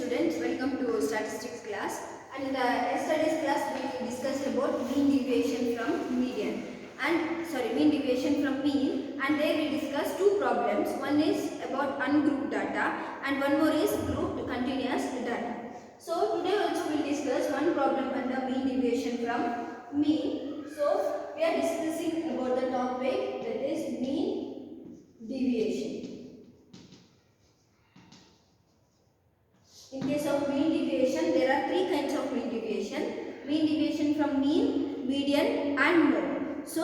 students, welcome to statistics class. And in the yesterday's class we discussed about mean deviation from median mean deviation from mean, and there we discussed two problems. One is about ungrouped data and one more is grouped continuous data. So today also we will discuss one problem under mean deviation from mean. So we are discussing about the topic that is mean deviation. In case of mean deviation, there are three kinds of mean deviation. Mean deviation from mean, median and mode. So,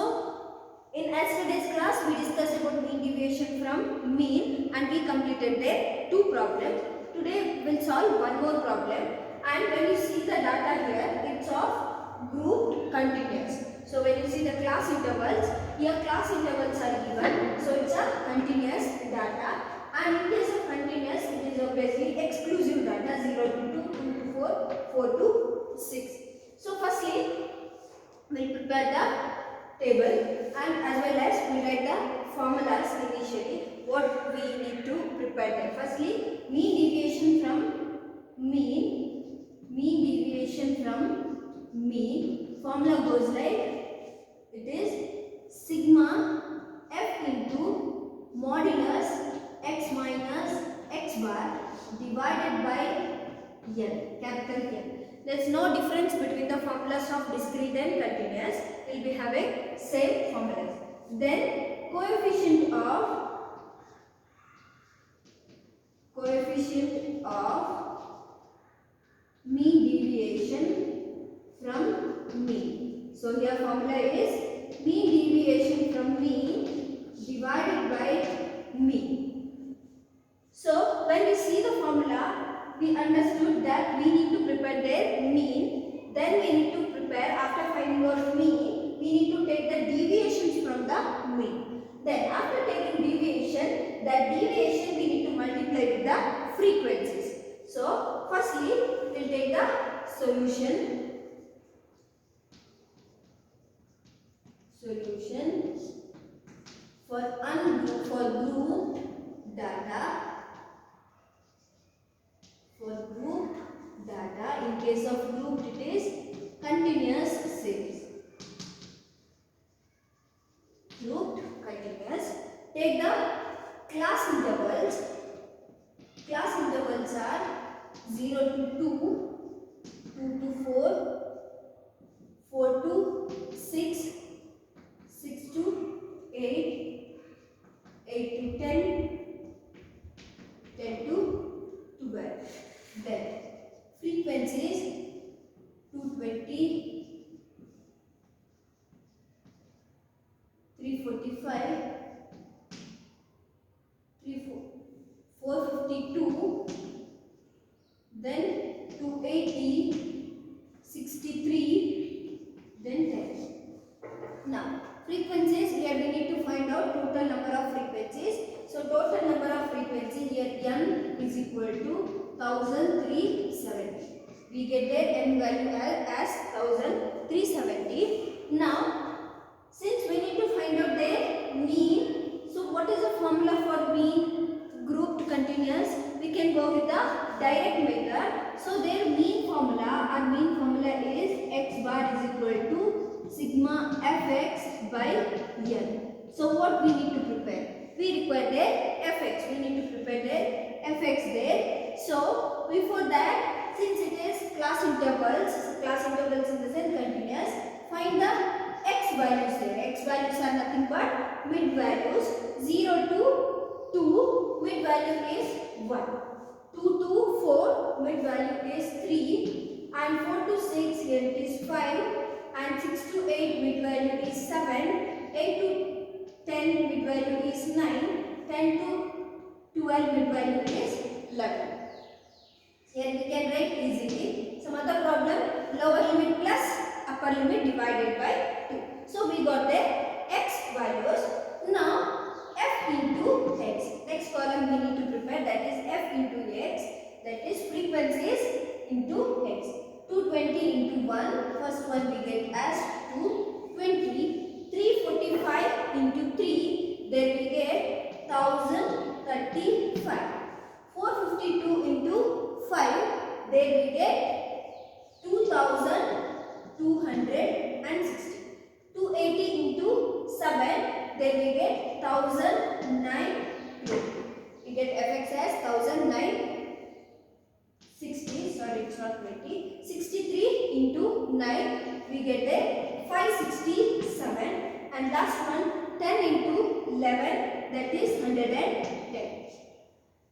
in yesterday's class, we discussed about mean deviation from mean and we completed their two problems. Today, we will solve one more problem, and when you see the data here, it's of grouped continuous. So, when you see the class intervals, here class intervals are given. So, it's a continuous data. And in case of continuous, it is obviously exclusive data 0 to 2, 2 to 4, 4 to 6. So firstly, we will prepare the table and as well as we write the formulas initially what we need to prepare them. Firstly, mean deviation from mean formula goes like it is sigma f into modulus x minus x bar divided by n, capital N. There is no difference between the formulas of discrete and continuous. We will be having same formulas. Then coefficient of mean deviation from mean. So here formula is mean deviation from mean divided by mean. So, when we see the formula, we understood that we need to prepare their mean. Then we need to prepare, after finding out mean, we need to take the deviations from the mean. Then after taking deviation, that deviation we need to multiply with the frequencies. So, firstly, we will take the solution. For group data. For group data, in case of grouped it is continuous series. Grouped continuous. Take the class intervals. Class intervals are 0 to 2, 2 to 4, 4 to 6, 6 to 8, 8 to 10, 10 to 12. Then frequencies 220, 345, 452, then 280, 63, then 10. Now frequencies, here we need to find out total number of frequencies. So total number of frequencies here n is equal to 1370. We get their n value as 1370. Now, since we need to find out their mean, so what is the formula for mean grouped continuous? We can go with the direct method. So their mean formula is x bar is equal to sigma fx by n. So what we need to prepare? We require their fx. We need to prepare their fx there. So before that, since it is class intervals in the sense continuous, find the x values there. X values are nothing but mid values. 0 to 2, mid value is 1. 2 to 4, mid value is 3. And 4 to 6, here it is 5. And 6 to 8, mid value is 7. 8 to 10, mid value is 9. 10 to 12, mid value is 11. Here we can write easily. Some other problem, lower limit plus upper limit divided by 2. So we got the x values. Now f into x. Next column we need to prepare, that is f into x. That is frequencies into x. 220 into 1. First one we get as 220. 345 into 3. Then we get 1035. 452 into 5, there we get 2260. 280 into 7, then we get 1009. We get fx as 1960. Sorry, it's not 20. 63 into 9, we get a 567. And last one, 10 into 11, that is 110.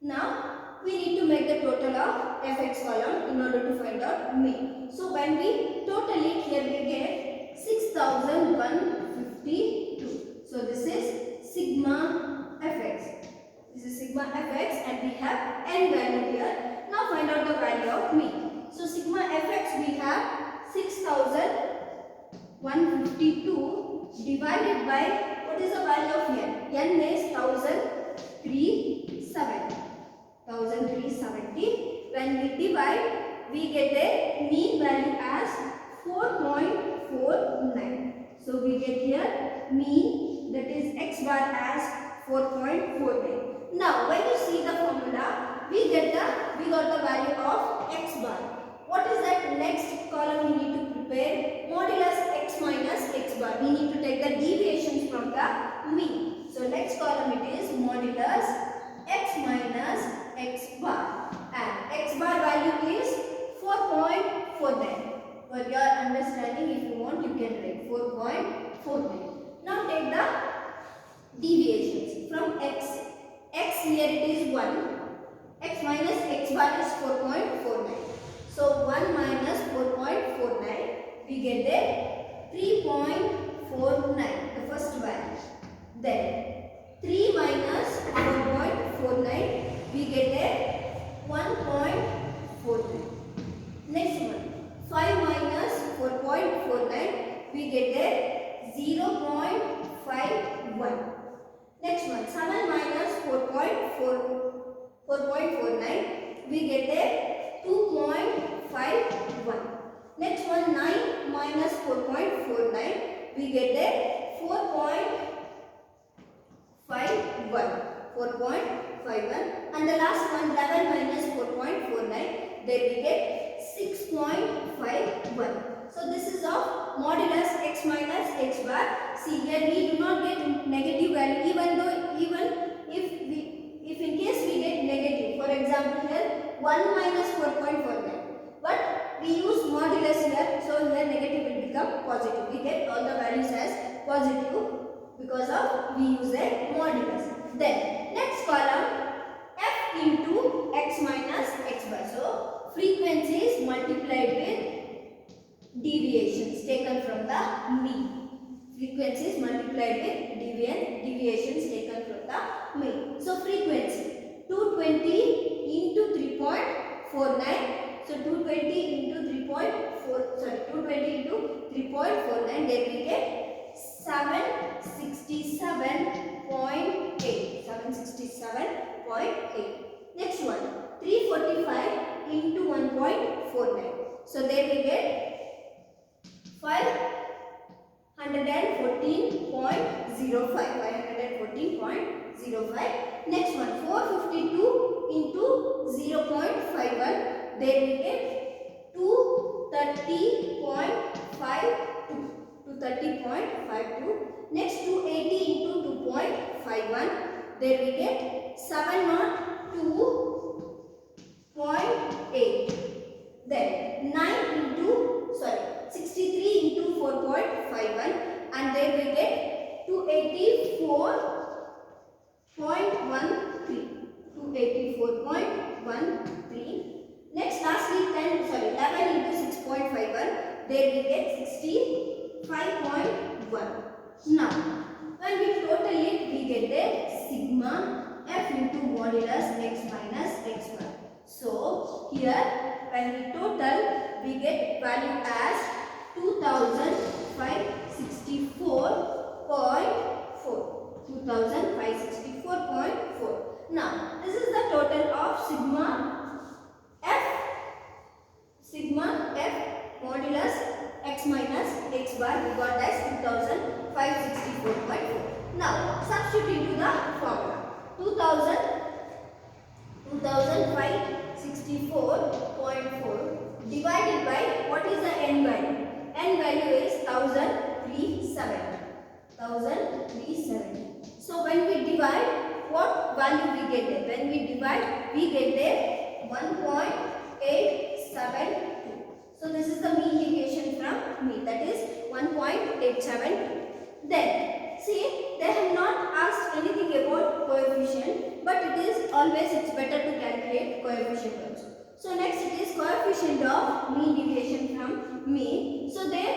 Now we need to make the total of fx column in order to find out mean. So when we total it, here we get 6152. So this is sigma fx. This is sigma fx and we have n value here. Now find out the value of mean. So sigma fx we have 6152 divided by, what is the value of n? N is 1370. When we divide, we get a mean value as 4.49. So we get here mean, that is x bar as 4.49. Now when you see the formula, we got the value of x bar. What is that next column we need to prepare? Modulus x minus x bar. We need to take the deviations from the mean. So next column it is modulus x minus x bar, and x bar value is 4.49. For your understanding, if you want, you can write 4.49. Now take the deviations from x. X here it is 1. X minus x bar is 4.49. So 1 minus 4.49, we get a 3.49, the first value. Then 3 minus 4.49, we get a 1.49. Next one, 5 minus 4.49, we get a 0.51. Next one, 7 minus 4.49, we get a 2.51. Next one, 9 minus 4.49, we get a 4.51. And the last one, 11 minus 4.49, there we get 6.51. So this is of modulus x minus x bar. See here we do not get negative value, even if in case we get negative. For example here 1 minus 4.49. But we use modulus here, so here negative will become positive. We get all the values as positive because of we use a modulus. Then next column, f into x minus x bar. So frequencies multiplied with deviations taken from the mean. Frequencies multiplied with deviations taken from the mean. So frequency 220 into 3.49. So 220 into 3.49, there we get 767.8. 767.8. Next one, 345 into 1.49. So there we get 514.05. Next one, 452 into 0.51. There we get 230.52. Next, 280 into 2.51. There we get 702.8. Then 63 into 4.51, and then we get 284.13. Next, lastly 11 into 6.51, there we get 65.1. Now when we total it, we get the sigma f into modulus x minus x bar. So here when we total, we get value as 2564.4. Now this is the total of sigma f modulus x minus x bar. We got as 2564.4. Now substitute into the formula. 2005 64.4 divided by what is the n value? N value is 1370. 1370. So when we divide, what value we get there? When we divide, we get there 1.872. So this is the mean deviation from mean, that is 1.872. Then see, they have not asked anything about coefficient, but it is always it's better to calculate coefficient also. So next it is coefficient of mean deviation from mean. So their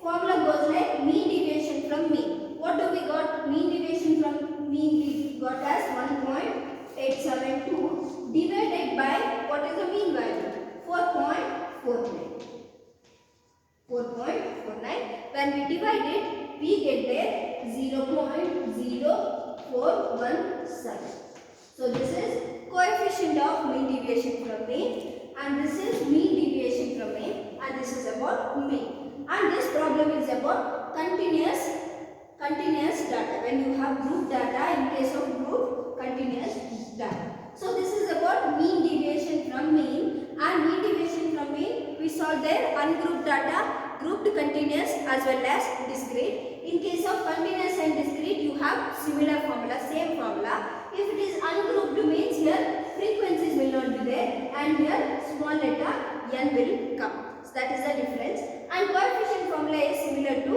formula goes like mean deviation from mean. What do we got? Mean deviation from mean we got as 1.872 divided by what is the mean value? 4.49. 4.49. When we divide it, we get there 0.0417. So this is coefficient of mean deviation from mean, and this is mean deviation from mean, and this is about mean. And this problem is about continuous data. When you have group data, in case of group continuous data. So this is about mean deviation from mean, and mean deviation from mean we saw there ungrouped data, grouped continuous as well as discrete. In case of continuous and discrete, you have similar formula, same formula. If it is ungrouped means here frequencies will not be there, and here small letter n will come. So that is the difference. And coefficient formula is similar to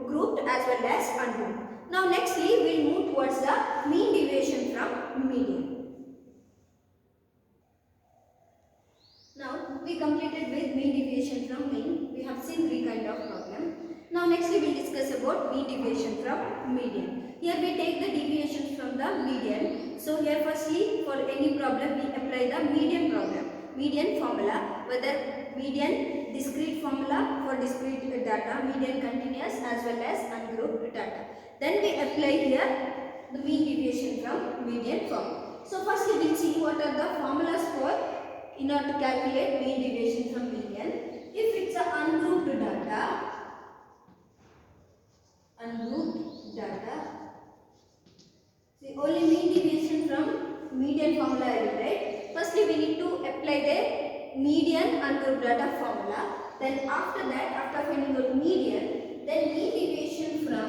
grouped as well as ungrouped. Now nextly we will move towards the mean deviation from median. Now we completed with mean deviation from mean. We have seen three kind of problem. Now next we will discuss about mean deviation from median. Here we take the deviations from the median. So here firstly for any problem we apply the median formula, whether median discrete formula for discrete data, median continuous as well as ungrouped data. Then we apply here the mean deviation from median formula. So firstly we will see what are the formulas for in order to calculate mean deviation from median. If it's a ungrouped data, see only mean deviation from median formula I will write. Firstly we need to apply the median ungrouped data formula. Then after that, after finding out median, then mean deviation from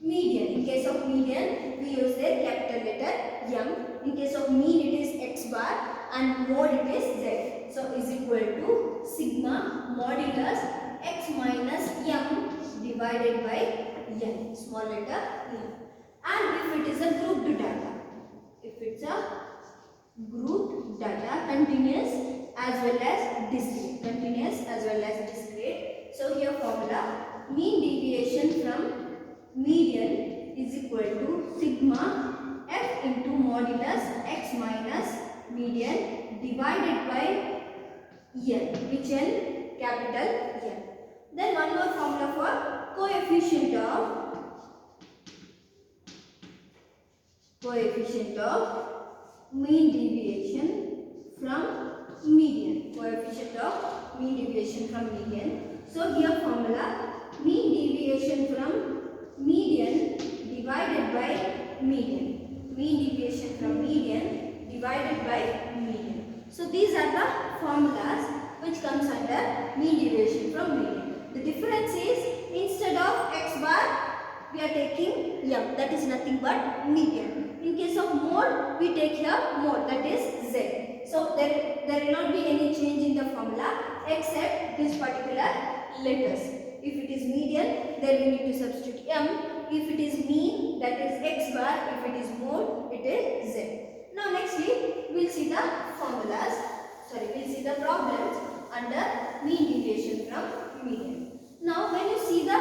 median. In case of median, we use the capital letter M. In case of mean, it is x bar, and mode it is z. So is equal to sigma modulus x minus m divided by n, small letter m. And if it is a grouped data, continuous as well as discrete, so here formula mean deviation from median is equal to sigma f into modulus x minus median divided by n, which n? Capital N. Then one more formula for coefficient of mean deviation from median. So here formula mean deviation from median divided by median. So these are the formulas which comes under mean deviation from median. The difference is instead of x bar we are taking m, that is nothing but median. In case of mode we take here mode, that is z. So there will not be any change in the formula except these particular letters. If it is median, then we need to substitute m. If it is mean, that is x bar. If it is mode, it is z. Now nextly we will see the problems under mean deviation from median. Now when you see the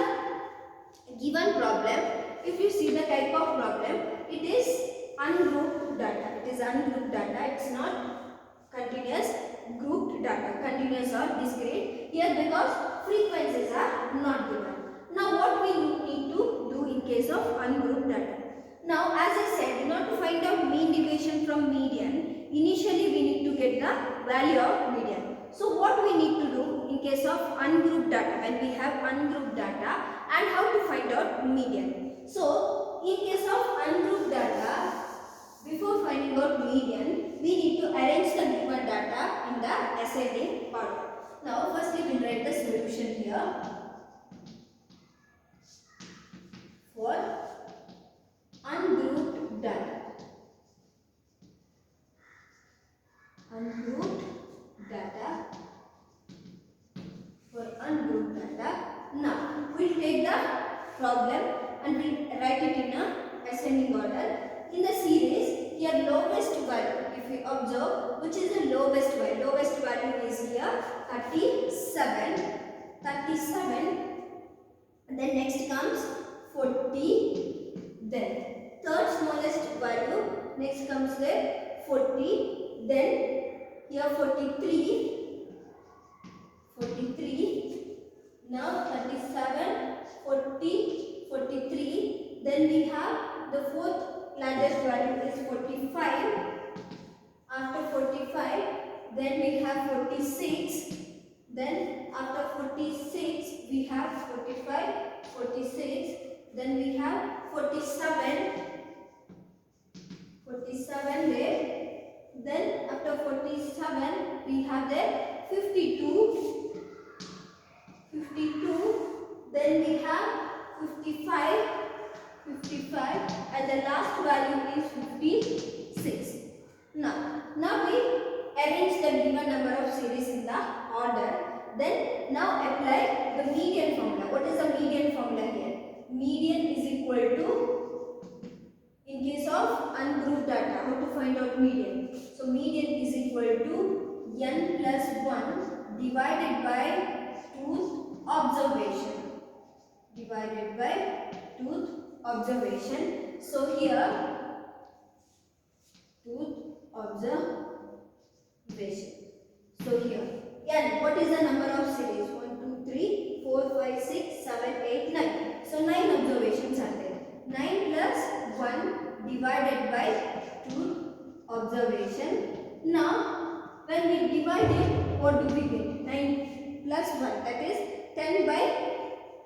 given problem, if you see the type of problem, it is ungrouped data. It's not continuous grouped data, continuous or discrete here, because frequencies are not given. Now what we need to do in case of ungrouped data? Now as I said, in order to find out mean deviation from median, initially we need to get the value of median. So what we need to do in case of ungrouped data, when we have ungrouped data, and how to find out median? So in case of ungrouped data, before finding out median, we need to arrange the given ascending order. Now firstly we will write the solution here for ungrouped data. Ungrouped data. For ungrouped data. Now we will take the problem and we will write it in a ascending order. In the series, here lowest value, if we observe, which is the lowest value? Lowest value is here 37. 37. And then next comes 40. Then third smallest value, next comes there 40. Then here 43. 43. Now 37, 40, 43. Then we have the fourth largest value is 45. After 45, then we have 46. Then after 46, we have 45, 46. Then we have 47. 47 there. Then after 47, we have there 52. 52. Then we have 55. 55. And the last value is 56. Now we arrange the given number of series in the order. Then now apply the median formula. What is the median formula here? Median is equal to, in case of ungrouped data, how to find out median? So median is equal to n plus 1 divided by tooth observation. Divided by tooth observation. So here tooth observation. So here n, what is the number of series? 1, 2, 3, 4, 5, 6, 7, 8, 9. So 9 observations are there. 9 plus 1 divided by tooth observation. Now when we divide it, what do we get? 9 plus 1, that is 10 by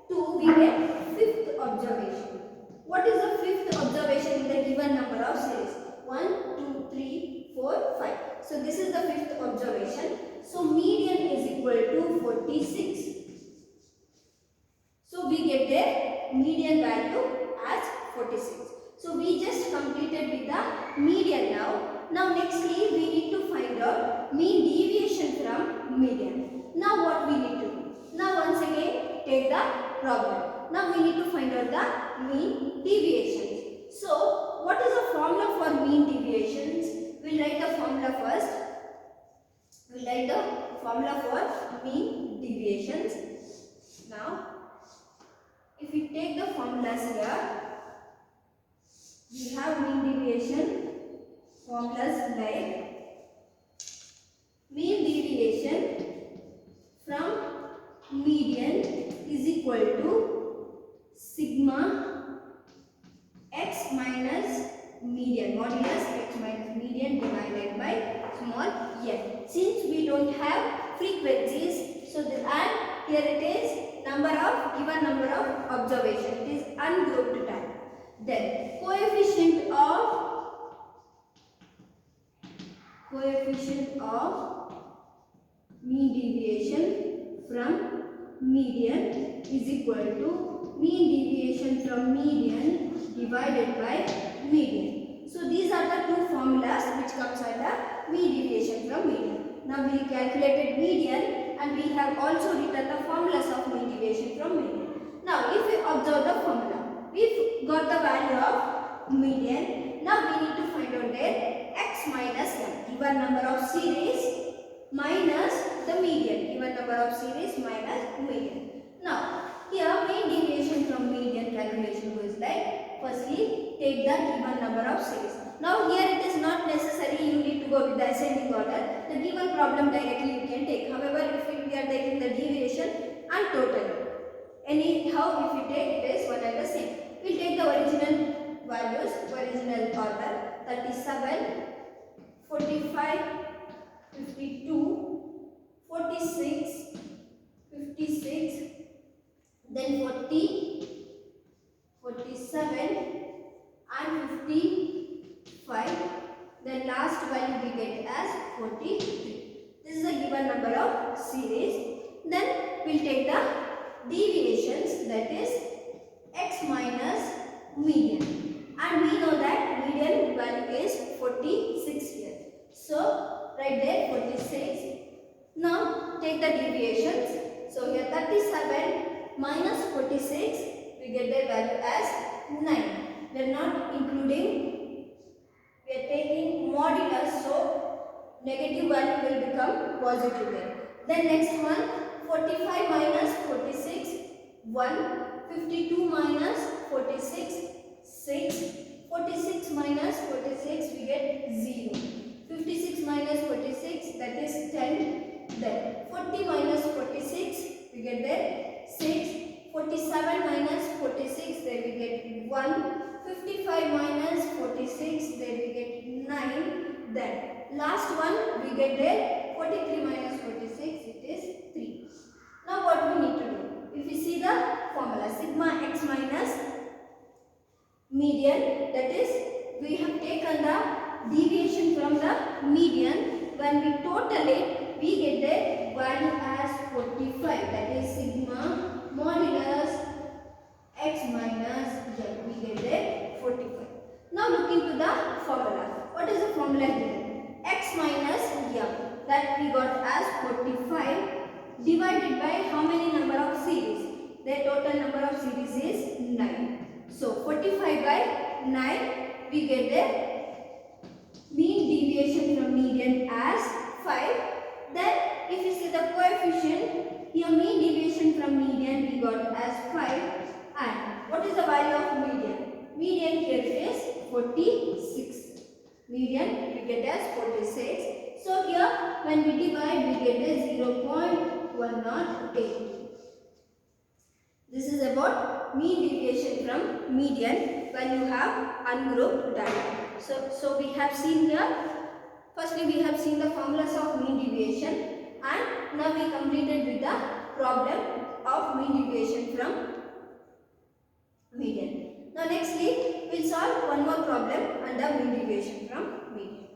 2, we get fifth observation. What is the fifth observation in the given number of series? 1, 2, 3, 4, 5. So this is the fifth observation. So median is equal to 46. So we get the median value as 46. So we just completed with the median now. Now nextly we need to find out mean deviation from median. Now what we need to do? Now once again take the problem. Now we need to find out the mean deviations. So what is the formula for mean deviations? We will write the formula first. We will write the formula for mean deviations. Now if we take the formulas here, we have mean deviation formulas like mean deviation from median is equal to sigma x minus median, modulus x minus median divided by small n. Since we don't have frequencies, so the and here it is given number of observation. It is ungrouped time. Then coefficient of mean deviation from median is equal to mean deviation from median divided by median. So these are the two formulas which comes under mean deviation from median. Now we calculated median and we have also written the formulas of mean deviation from median. Now if we observe the formula, we've got the value of median. Now we need to find out their x minus m, given number of series minus the median, given number of series minus median. Now here mean deviation from median calculation goes like, firstly take the given number of series. Now here it is not necessary you need to go with the ascending order. The given problem directly you can take. However, if we are taking the deviation and total, anyhow if we take it is one and the same. We will take the original values, original order, 37, 45, 52, 46, 56, then 40, 47 and 55. The last value we get as 43. This is the given number of series. Then we'll take the deviations, that is x minus median, and we know that median value is 46 here. So right there 46. Now take the deviations. So here 37 minus 46, we get their value as 9. We are not including, we are taking modulus, so negative value will become positive there. Then next one, 45 minus 46, 1. 52 minus 46, 6. 46 minus 46, we get 0. 56 minus 46, that is 10. Then 40 minus 46, we get there 6. 47 minus 46, there we get 1. 55 minus 46, there we get 9. Then last one we get there 43 minus 46, it is 3. Now what we need to do? If we see the formula, sigma x minus median, that is we have taken the deviation from the median. When we total it, we get the value as 45, that is sigma modulus x minus m, we get the 45. Now look into the formula. What is the formula here? X minus m, that we got as 45 divided by how many number of series? The total number of series is 9. So 45 by 9, we get the mean deviation from median as 5. Then if you see the coefficient, here mean deviation from median we got as 5. And what is the value of median? Median here is 46. Median we get as 46. So here when we divide, we get a 0.108. This is about mean deviation from median when you have ungrouped data. So we have seen here, firstly we have seen the formulas of mean deviation, and now we completed with the problem of mean deviation from median. Now nextly we will solve one more problem under mean deviation from median.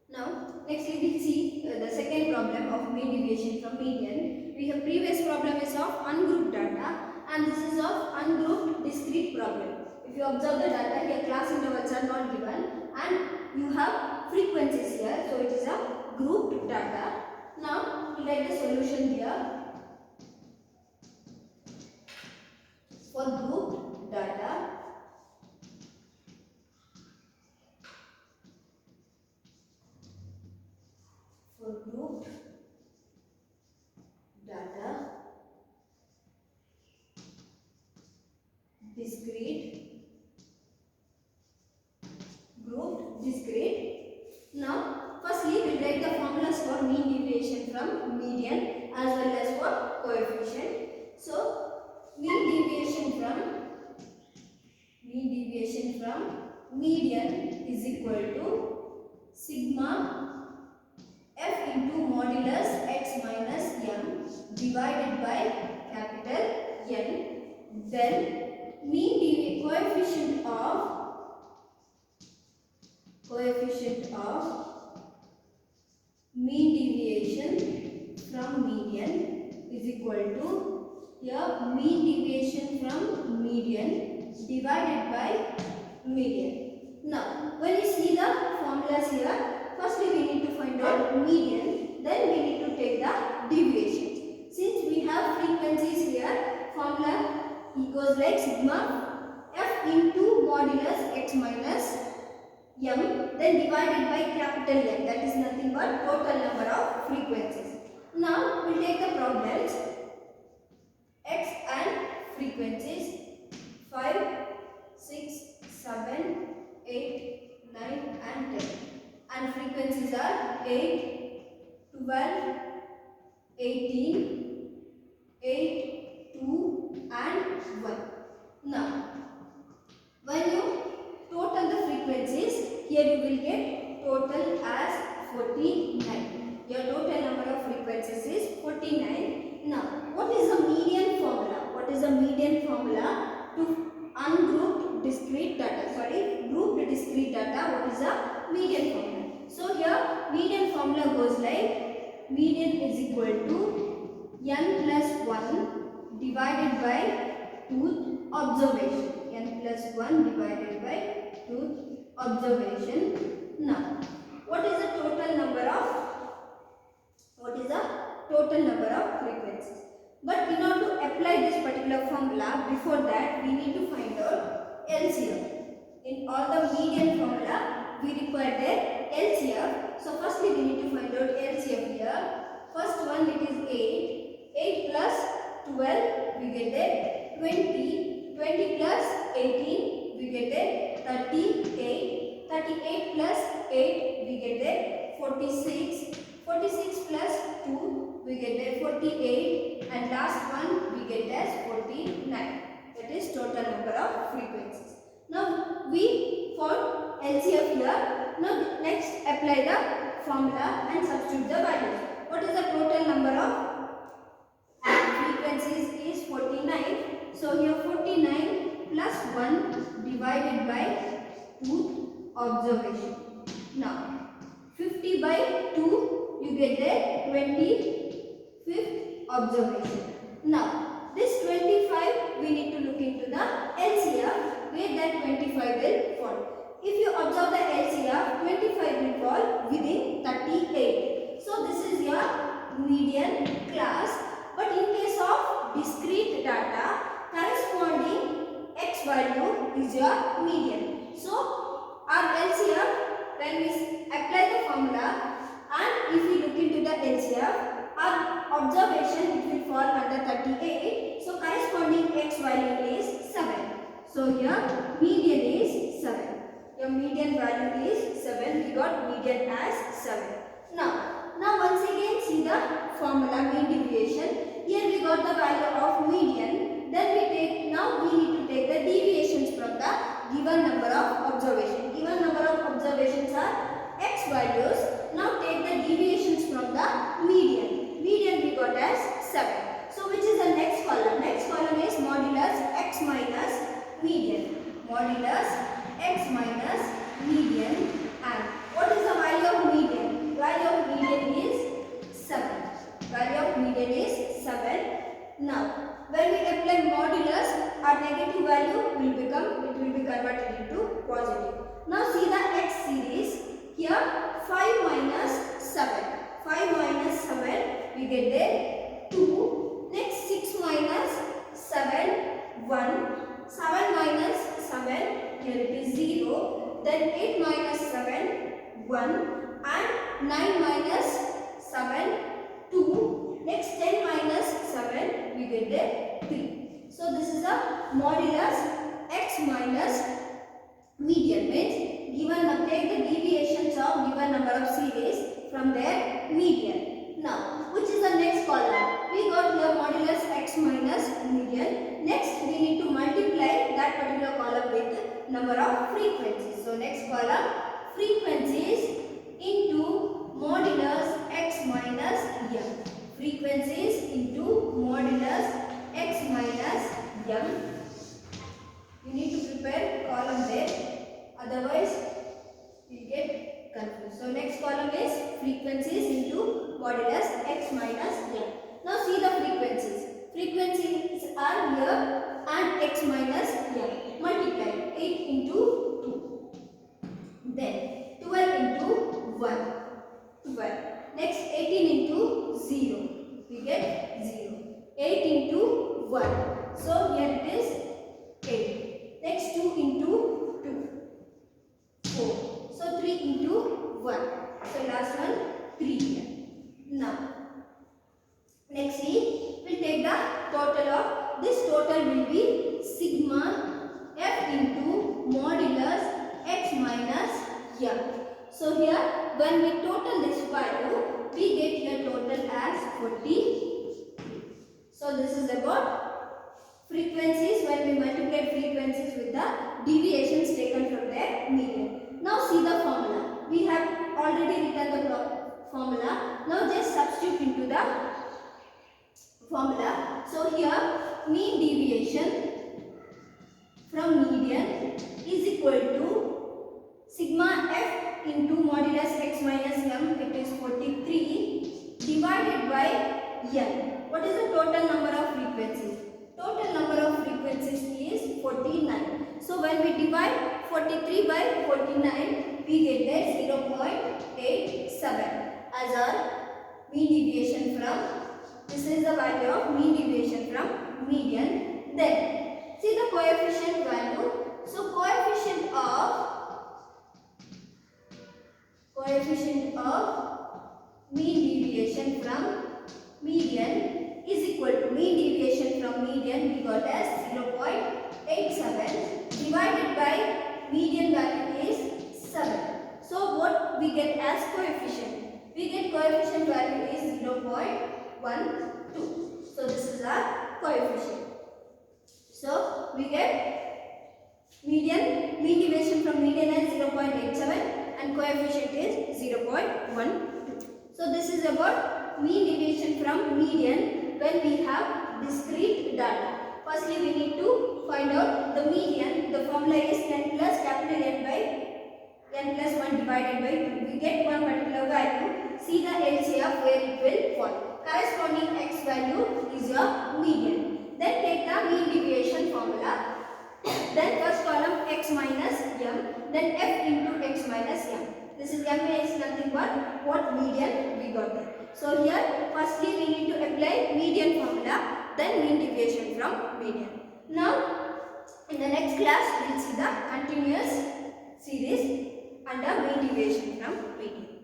Now nextly we will see the second problem of mean deviation from median. We have previous problem is of ungrouped data, and this is of ungrouped discrete problem. If you observe the data here, class intervals are not given and you have frequencies here, so it is a grouped data. Now we write the solution here. For grouped data, grouped discrete. Now firstly we will write the formulas for mean deviation from median as well as for coefficient. So mean deviation from median is equal to sigma f into modulus x minus m divided by capital N. Then coefficient of mean deviation from median is equal to, here mean deviation from median divided by median. Now when you see the formulas here, firstly we need to find out median, then we need to take the deviation. Since we have frequencies here, formula equals like sigma f into modulus x minus m, then divided by capital N, that is nothing but total number of frequencies. Now we will take the problems. X and frequencies 5, 6, 7, 8, 9 and 10, and frequencies are 8, 12, 18, 8, 2 and 1. Now when you total the frequencies, here you will get total as 49. Your total number of frequencies is 49. Now what is the median formula? What is the median formula to ungrouped discrete data? Grouped discrete data, what is the median formula? So here median formula goes like median is equal to n plus 1 divided by tooth observation. N plus 1 divided by tooth observation. Now, what is the total number of frequencies? But in order to apply this particular formula, before that we need to find out LCM. In all the median formula, we require their LCM. So firstly we need to find out LCM here. First one, it is 8. 8 plus 12, we get it 20. 20 plus 18, we get it 38. 38 plus 8, we get it 46. 46 plus 2, we get it 48. And last one, we get as 49. That is total number of frequencies. Now we found LCM here. Now next apply the formula and substitute the values. What is the total number of frequencies? Is 49. So here 49 plus 1 divided by tooth observation. Now 50 by 2, you get the 25th observation. Now this 25, we need to look into the LCM where that 25 will fall. If you observe the LCM, 25 will fall within 38. So this is your median class. But in case of discrete data, corresponding x value is your median. So our LCM, when we apply the formula and if we look into the LCM, our observation, it will fall under 38. So corresponding x value is 7. So here median is 7. Your median value is 7. We got median as 7. Now once again see the formula mean deviation. Here we got the value of median. Then we need to take the deviations from the given number of observations. Given number of observations are x values. Now take the deviations from the median. Median we got as 7. So which is the next column? Next column is modulus x minus median. Modulus x minus median. And what is the value of median? Value of median is 7. Value of median is 7. Now when we apply modulus, our negative value will be converted into positive. Now see the x series. Here 5 minus 7. 5 minus 7, we get there 2. Next 6 minus 7, 1. 7 minus 7, here it is 0. Then 8 minus 7, 1. And 9 minus 7, 2. Next 10 minus 7, we get there 3. So this is a modulus x minus median, means take the deviations of given number of series from their median. Now which is the next column? We got here modulus x minus median. Next we need to multiply that particular column with number of frequencies. So next column, frequencies into modulus x minus m. Frequencies into modulus x minus m. You need to prepare column there, otherwise you get confused. So next column is frequencies into modulus x minus m. Now see the frequencies. Frequencies are here and x minus m. Multiply 8 into 2. Then 12 into 1. 12. Next 18 into 0. We get 0. 8 into 1. So here it is 8. Next 2 into 2. 4. So 3 into 1. So last one 3 here. Now next we will take the total of this. Total will be sigma f into modulus x minus m. So here when we total this value, we get here total as 43. So this is about frequencies when we multiply frequencies with the deviations taken from their median. Now see the formula. We have already written the formula. Now just substitute into the formula. So here mean deviation from median is equal to sigma f into modulus x minus m, it is 43, So when we divide 43 by 49, we get that 0.87 as our mean deviation from, this is the value of mean deviation from median. Then see the coefficient value. So coefficient of mean deviation from median is equal to, mean deviation from median we got as 0.87 divided by median value is 7. So what we get as coefficient? We get coefficient value is 0.12. So this is our coefficient. So we get mean deviation from median as 0.87 and coefficient is 0.12. So this is about mean deviation from median when we have discrete data. Firstly, we need to find out the median. The formula is n plus capital N by n plus 1 divided by 2. We get one particular value. See the LCM where it will fall. Corresponding x value is your median. Then take the mean deviation formula. Then first column x minus m. Then f into x minus m. This is m is nothing but what median we got there. So here firstly we need to apply median formula, then mean deviation from median. Now in the next class we will see the continuous series under mean deviation from median.